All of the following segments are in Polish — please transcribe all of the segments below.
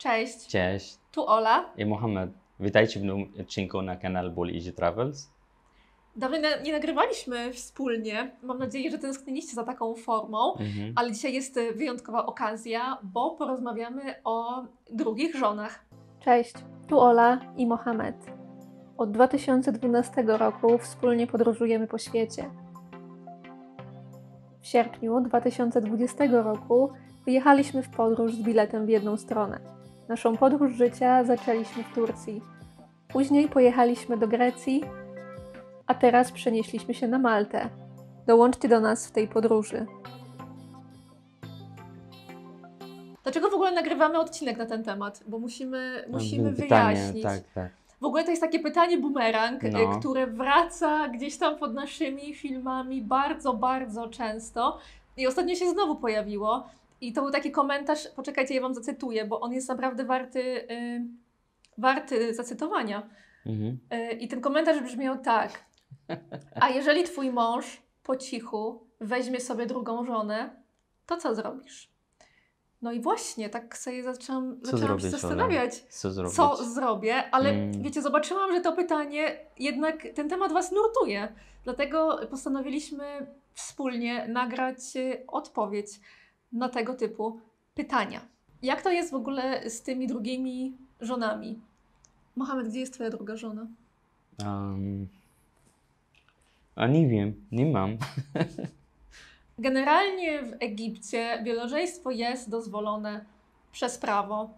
Cześć, Cześć, tu Ola. i Mohamed. Witajcie w nowym odcinku na kanale Ball Easy Travels. Dawno nie nagrywaliśmy wspólnie. Mam nadzieję, że tęskniliście za taką formą, ale dzisiaj jest wyjątkowa okazja, bo porozmawiamy o drugich żonach. Cześć, tu Ola i Mohamed. Od 2012 roku wspólnie podróżujemy po świecie. W sierpniu 2020 roku wyjechaliśmy w podróż z biletem w jedną stronę. Naszą podróż życia zaczęliśmy w Turcji. Później pojechaliśmy do Grecji, a teraz przenieśliśmy się na Maltę. Dołączcie do nas w tej podróży. Dlaczego w ogóle nagrywamy odcinek na ten temat? Bo musimy Pytanie, wyjaśnić. tak. W ogóle to jest takie pytanie bumerang, No. które wraca gdzieś tam pod naszymi filmami bardzo, bardzo często. I ostatnio się znowu pojawiło. I to był taki komentarz, poczekajcie, ja Wam zacytuję, bo on jest naprawdę warty zacytowania. I ten komentarz brzmiał tak. A jeżeli Twój mąż po cichu weźmie sobie drugą żonę, to co zrobisz? No i właśnie, tak sobie zaczęłam się zastanawiać, co zrobię, ale wiecie, zobaczyłam, że to pytanie, jednak ten temat Was nurtuje. Dlatego postanowiliśmy wspólnie nagrać odpowiedź na tego typu pytania. Jak to jest w ogóle z tymi drugimi żonami? Mohamed, gdzie jest Twoja druga żona? A nie wiem, nie mam. Generalnie w Egipcie wielożeństwo jest dozwolone przez prawo.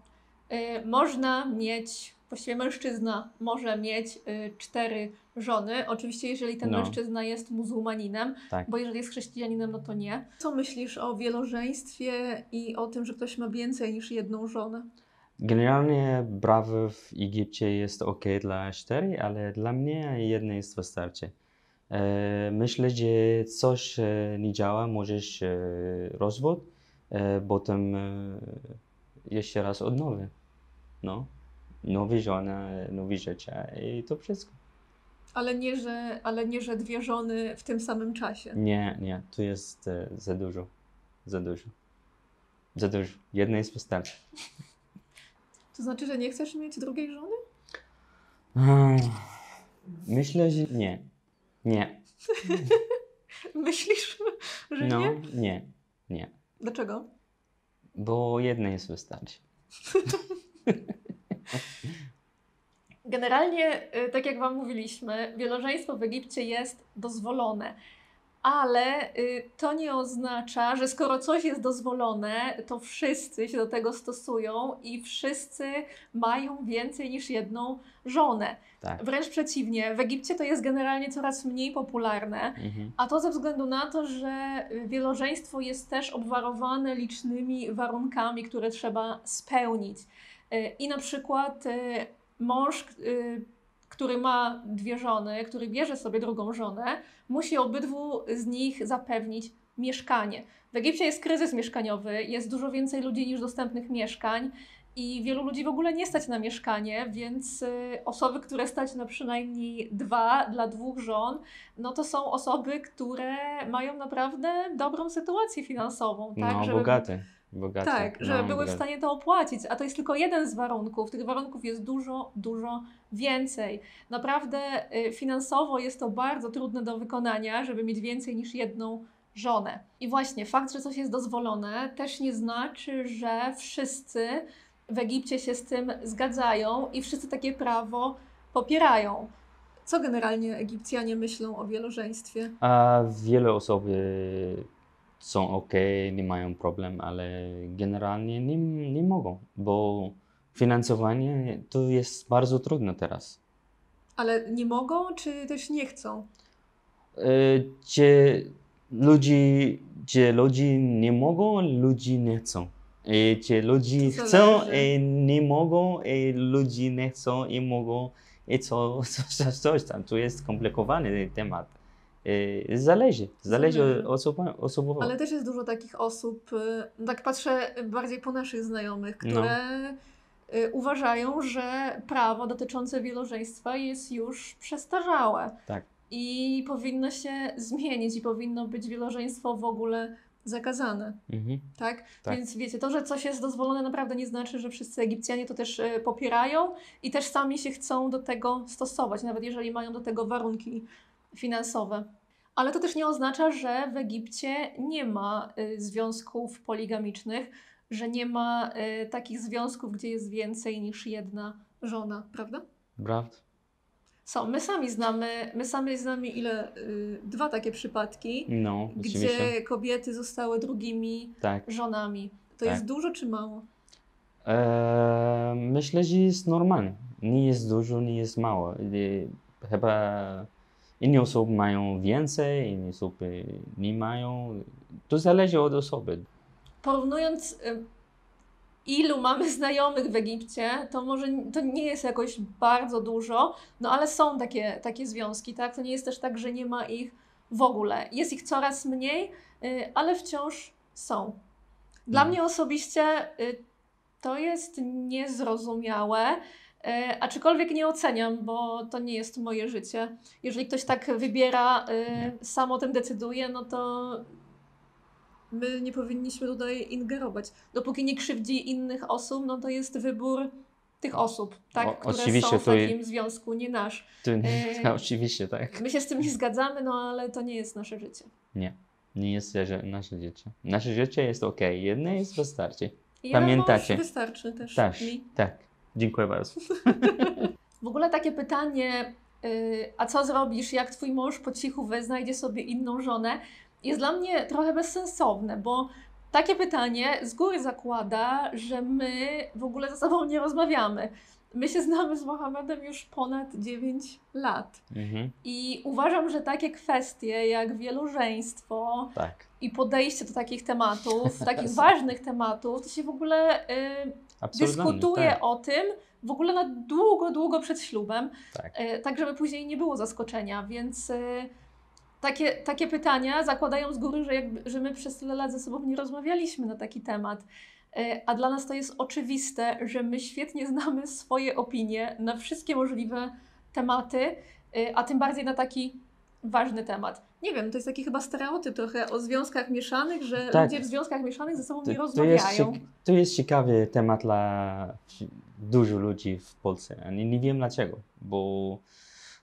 Można mieć, właściwie mężczyzna może mieć 4 żony. Oczywiście jeżeli ten mężczyzna jest muzułmaninem, Tak. bo jeżeli jest chrześcijaninem, no to nie. Co myślisz o wielożeństwie i o tym, że ktoś ma więcej niż jedną żonę? Generalnie prawo w Egipcie jest ok dla 4, ale dla mnie jedna jest wystarczy. Myślę, że coś nie działa, możesz rozwód, potem jeszcze raz od nowa. No. Nowa żona, nowe życie i to wszystko. Ale nie, że 2 żony w tym samym czasie. Nie, to jest za dużo. Jedna jest wystarczy. To znaczy, że nie chcesz mieć drugiej żony? Myślę, że nie. Myślisz, że nie? Nie. Dlaczego? Bo jedna jest wystarczy. Generalnie, tak jak Wam mówiliśmy, wielożeństwo w Egipcie jest dozwolone, ale to nie oznacza, że skoro coś jest dozwolone, to wszyscy się do tego stosują i wszyscy mają więcej niż jedną żonę. Tak. Wręcz przeciwnie, w Egipcie to jest generalnie coraz mniej popularne, a to ze względu na to, że wielożeństwo jest też obwarowane licznymi warunkami, które trzeba spełnić. I na przykład mąż, który ma 2 żony, który bierze sobie drugą żonę, musi obydwu z nich zapewnić mieszkanie. W Egipcie jest kryzys mieszkaniowy, jest dużo więcej ludzi niż dostępnych mieszkań i wielu ludzi w ogóle nie stać na mieszkanie, więc osoby, które stać na przynajmniej 2 dla 2 żon, no to są osoby, które mają naprawdę dobrą sytuację finansową. Tak? No, bogate. Tak, żeby były w stanie to opłacić, a to jest tylko jeden z warunków. Tych warunków jest dużo więcej. Naprawdę finansowo jest to bardzo trudne do wykonania, żeby mieć więcej niż jedną żonę. I właśnie fakt, że coś jest dozwolone, też nie znaczy, że wszyscy w Egipcie się z tym zgadzają i wszyscy takie prawo popierają. Co generalnie Egipcjanie myślą o wielożeństwie? A wiele osób są ok, nie mają problem, ale generalnie nie mogą, bo finansowanie to jest bardzo trudne teraz. Ale nie mogą, czy też nie chcą? Czy ludzie nie mogą, ludzie nie chcą. I czy ludzie chcą i nie mogą, i ludzie nie chcą i mogą, i coś tam. To jest skomplikowany temat. Zależy osobowo. Ale też jest dużo takich osób, tak patrzę bardziej po naszych znajomych, które uważają, że prawo dotyczące wielożeństwa jest już przestarzałe. Tak. I powinno się zmienić i powinno być wielożeństwo w ogóle zakazane. Tak? Tak. Więc wiecie, to, że coś jest dozwolone, naprawdę nie znaczy, że wszyscy Egipcjanie to też popierają i też sami się chcą do tego stosować, nawet jeżeli mają do tego warunki finansowe. Ale to też nie oznacza, że w Egipcie nie ma związków poligamicznych, że nie ma takich związków, gdzie jest więcej niż jedna żona, prawda? Prawda? Są. My sami znamy dwa takie przypadki, No, oczywiście. gdzie kobiety zostały drugimi Tak. żonami. To Tak. jest dużo czy mało? Myślę, że jest normalne. Nie jest dużo, nie jest mało. Chyba inne osoby mają więcej, inne osoby nie mają. To zależy od osoby. Porównując ilu mamy znajomych w Egipcie, to może to nie jest jakoś bardzo dużo, no ale są takie związki, tak? To nie jest też tak, że nie ma ich w ogóle. Jest ich coraz mniej, ale wciąż są. Dla mnie osobiście to jest niezrozumiałe, aczkolwiek nie oceniam, bo to nie jest moje życie. Jeżeli ktoś tak wybiera, sam o tym decyduje, no to my nie powinniśmy tutaj ingerować. Dopóki nie krzywdzi innych osób, no to jest wybór tych osób, tak, które oczywiście, są w takim związku, nie nasz. Oczywiście, tak. My się z tym nie zgadzamy, no ale to nie jest nasze życie. Nie jest nasze życie. Nasze życie jest ok, jedne jest wystarczy. Ja Pamiętacie? Wystarczy też mi. Tak. Dziękuję bardzo. W ogóle takie pytanie, a co zrobisz, jak twój mąż po cichu znajdzie sobie inną żonę, jest dla mnie trochę bezsensowne, bo takie pytanie z góry zakłada, że my w ogóle ze sobą nie rozmawiamy. My się znamy z Mohamedem już ponad 9 lat. I uważam, że takie kwestie jak wielożeństwo i podejście do takich tematów, takich ważnych tematów, to się w ogóle dyskutuje o tym w ogóle na długo przed ślubem, tak żeby później nie było zaskoczenia, więc takie pytania zakładają z góry, że my przez tyle lat ze sobą nie rozmawialiśmy na taki temat. A dla nas to jest oczywiste, że my świetnie znamy swoje opinie na wszystkie możliwe tematy, a tym bardziej na taki ważny temat. Nie wiem, to jest taki chyba stereotyp trochę o związkach mieszanych, że ludzie w związkach mieszanych ze sobą nie rozmawiają. To jest ciekawy temat dla dużo ludzi w Polsce. Nie wiem dlaczego, bo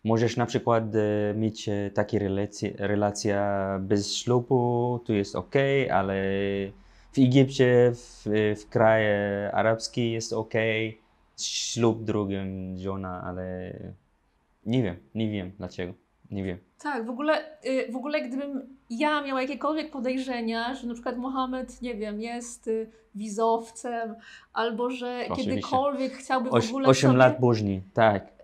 możesz na przykład mieć takie relacje bez ślubu, to jest ok, ale w Egipcie, w kraje arabskie jest ok, ślub drugim żona, ale nie wiem dlaczego, nie wiem. Tak, w ogóle gdybym ja miała jakiekolwiek podejrzenia, że na przykład Mohamed, nie wiem, jest wizowcem, albo że kiedykolwiek chciałby w ogóle 8 lat później, tak.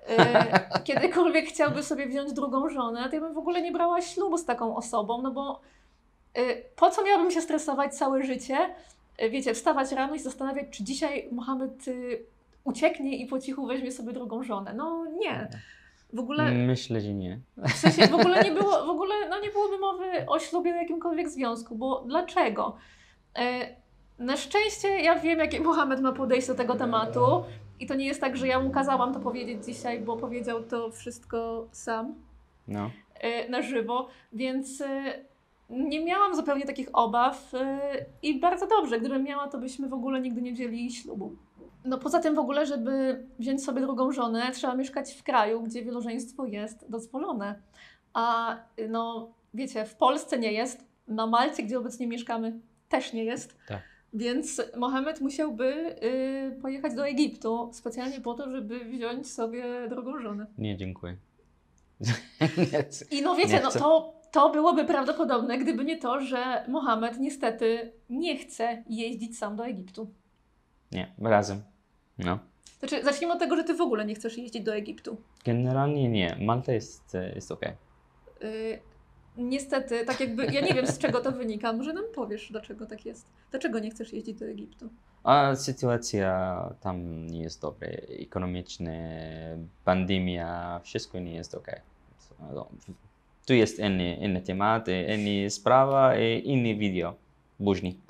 Kiedykolwiek chciałby sobie wziąć drugą żonę, to ja bym w ogóle nie brała ślubu z taką osobą, no bo po co miałabym się stresować całe życie? Wiecie, wstawać rano i zastanawiać, czy dzisiaj Mohamed ucieknie i po cichu weźmie sobie drugą żonę. No nie. W ogóle... Myślę, że nie. W sensie w ogóle nie byłoby mowy o ślubie w jakimkolwiek związku, bo dlaczego? Na szczęście ja wiem, jakie Mohamed ma podejście do tego tematu i to nie jest tak, że ja mu kazałam to powiedzieć dzisiaj, bo powiedział to wszystko sam na żywo, więc nie miałam zupełnie takich obaw i bardzo dobrze, gdybym miała, to byśmy w ogóle nigdy nie wzięli ślubu. No poza tym w ogóle, żeby wziąć sobie drugą żonę, trzeba mieszkać w kraju, gdzie wielożeństwo jest dozwolone. A no wiecie, w Polsce nie jest, na Malcie, gdzie obecnie mieszkamy, też nie jest. Tak. Więc Mohamed musiałby pojechać do Egiptu specjalnie po to, żeby wziąć sobie drugą żonę. Nie, dziękuję. I no wiecie, to byłoby prawdopodobne, gdyby nie to, że Mohamed niestety nie chce jeździć sam do Egiptu. Nie, razem. No. Znaczy, zacznijmy od tego, że ty w ogóle nie chcesz jeździć do Egiptu. Generalnie nie. Malta jest ok. Niestety, tak jakby, ja nie wiem z czego to wynika. Może nam powiesz, dlaczego tak jest? Dlaczego nie chcesz jeździć do Egiptu? A sytuacja tam nie jest dobra. Ekonomiczna, pandemia, wszystko nie jest ok. Tu jest inny temat, inna sprawa i inny video. później.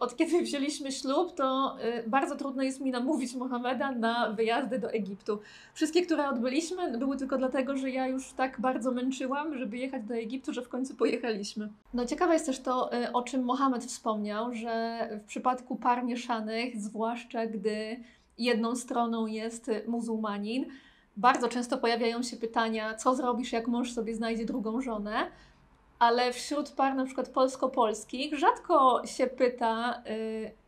Od kiedy wzięliśmy ślub, to bardzo trudno jest mi namówić Mohameda na wyjazdy do Egiptu. Wszystkie, które odbyliśmy, były tylko dlatego, że ja już tak bardzo męczyłam, żeby jechać do Egiptu, że w końcu pojechaliśmy. No ciekawe jest też to, o czym Mohamed wspomniał, że w przypadku par mieszanych, zwłaszcza gdy jedną stroną jest muzułmanin, bardzo często pojawiają się pytania, co zrobisz, jak mąż sobie znajdzie drugą żonę, ale wśród par na przykład polsko-polskich rzadko się pyta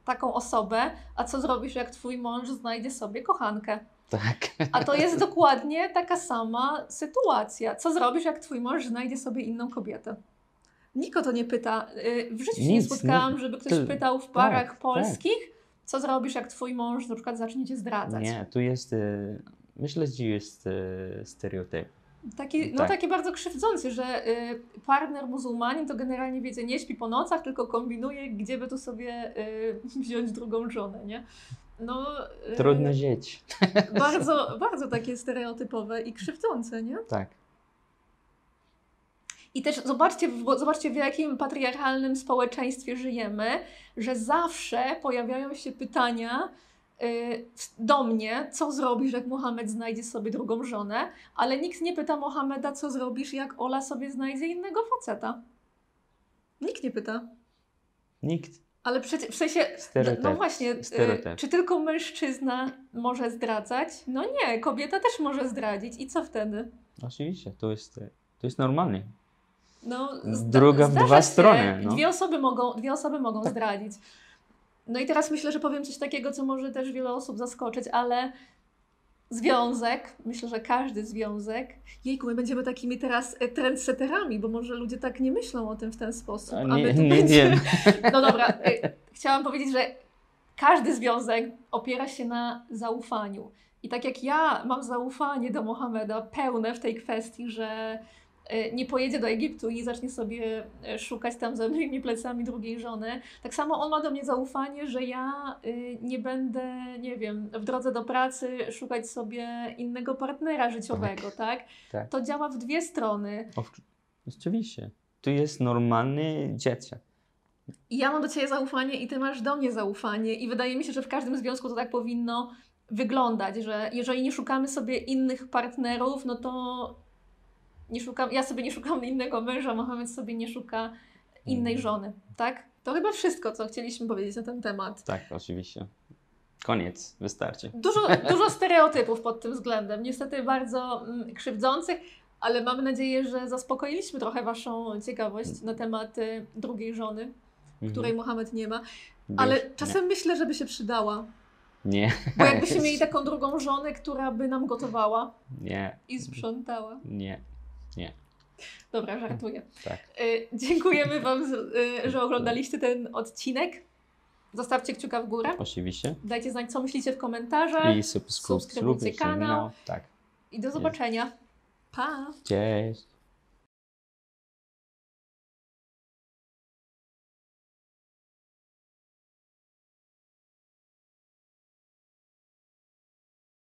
taką osobę, a co zrobisz, jak twój mąż znajdzie sobie kochankę? Tak. A to jest dokładnie taka sama sytuacja. Co zrobisz, jak twój mąż znajdzie sobie inną kobietę? Nikt o to nie pyta. W życiu się nie spotkałam, żeby ktoś pytał w parach polskich, co zrobisz, jak twój mąż na przykład zacznie cię zdradzać. Nie, tu jest, myślę, że jest stereotyp. Taki bardzo krzywdzący, że partner muzułmanin to generalnie, wiecie, nie śpi po nocach, tylko kombinuje, gdzie by tu sobie wziąć drugą żonę, nie? No, trudno żyć. Bardzo, bardzo takie stereotypowe i krzywdzące, nie? Tak. I też zobaczcie, w jakim patriarchalnym społeczeństwie żyjemy, że zawsze pojawiają się pytania do mnie, co zrobisz, jak Mohamed znajdzie sobie drugą żonę, ale nikt nie pyta Mohameda, co zrobisz, jak Ola sobie znajdzie innego faceta. Nikt nie pyta. Nikt. Ale w sensie, no właśnie, czy tylko mężczyzna może zdradzać? No nie, kobieta też może zdradzić. I co wtedy? Oczywiście, to jest normalne. No, druga w dwa strony. No. Dwie osoby mogą zdradzić. No i teraz myślę, że powiem coś takiego, co może też wiele osób zaskoczyć, ale związek, myślę, że każdy związek, jejku, my będziemy takimi teraz trendsetterami, bo może ludzie tak nie myślą o tym w ten sposób. Nie wiem. No dobra, chciałam powiedzieć, że każdy związek opiera się na zaufaniu. I tak jak ja mam zaufanie do Mohameda pełne w tej kwestii, że nie pojedzie do Egiptu i nie zacznie sobie szukać tam za moimi plecami drugiej żony. Tak samo on ma do mnie zaufanie, że ja nie będę, nie wiem, w drodze do pracy szukać sobie innego partnera życiowego, tak? To działa w dwie strony. Oczywiście. Tu jest normalne dziecię. I ja mam do Ciebie zaufanie i Ty masz do mnie zaufanie i wydaje mi się, że w każdym związku to tak powinno wyglądać, że jeżeli nie szukamy sobie innych partnerów, no to ja sobie nie szukam innego męża, Mohamed sobie nie szuka innej żony, tak? To chyba wszystko, co chcieliśmy powiedzieć na ten temat. Tak, oczywiście. Koniec, wystarczy. Dużo stereotypów pod tym względem, niestety bardzo krzywdzących, ale mam nadzieję, że zaspokoiliśmy trochę Waszą ciekawość na temat drugiej żony, której Mohamed nie ma, ale czasem myślę, żeby się przydała. Nie. Bo jakbyśmy mieli taką drugą żonę, która by nam gotowała. Nie. I sprzątała. Nie. Dobra, żartuję. Tak. Dziękujemy Wam, że oglądaliście ten odcinek. Zostawcie kciuka w górę. Oczywiście. Dajcie znać, co myślicie w komentarzach. I subskrybujcie kanał. Tak. I do zobaczenia. Pa! Cześć.